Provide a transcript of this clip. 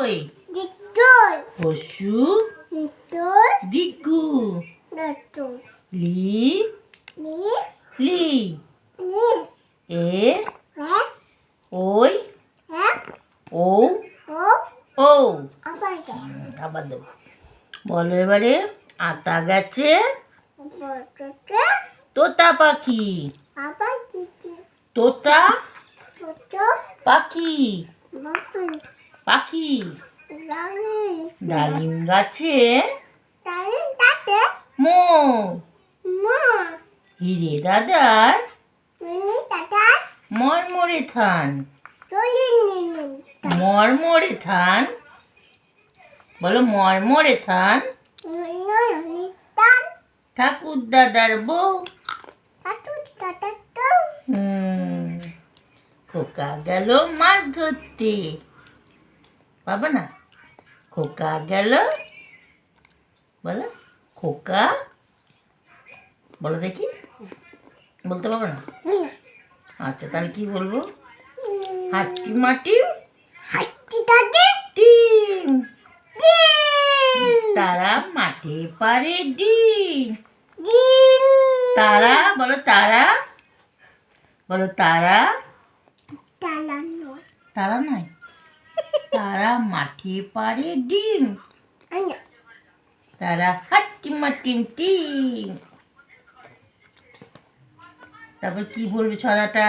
ওই Dikul. পশু Dikul. দিগু Dikul. লি Ni. লি Ni. এ Heh. ওই Heh. ও Oh. ও Apa itu? আবার দেবো বলো এবারে আতা গাছে Apa itu? তোতা পাখি Apa itu? তোতা Foto. পাখি Bapak. পাখি Lagi. ডালিম গাছে Tadi tadi. মোর Ma. হিরে দাদার Ini tadi. মরমরে থান Tulis ini. মরমরে থান বলো মরমরে থান Ini tan. ঠাকুর দাদার বউ Satu tadi tu. খোকা গেল মাছ ধরতে পাবো না খোকা গেল বলো খোকা বলো দেখি বলতে পারবো না আচ্ছা তাহলে কি বলবো হাট্টি মাটি Hati tadi. ডিম Din. তারা মাঠে পারে ডিম Din. তারা বলো তারা বলো তারা Dalam no. তারা নয় তারা মাঠে পারে ডিম Ayo. তারা হাট্টি মাটিম টিম তারপর কি বলবে ছড়াটা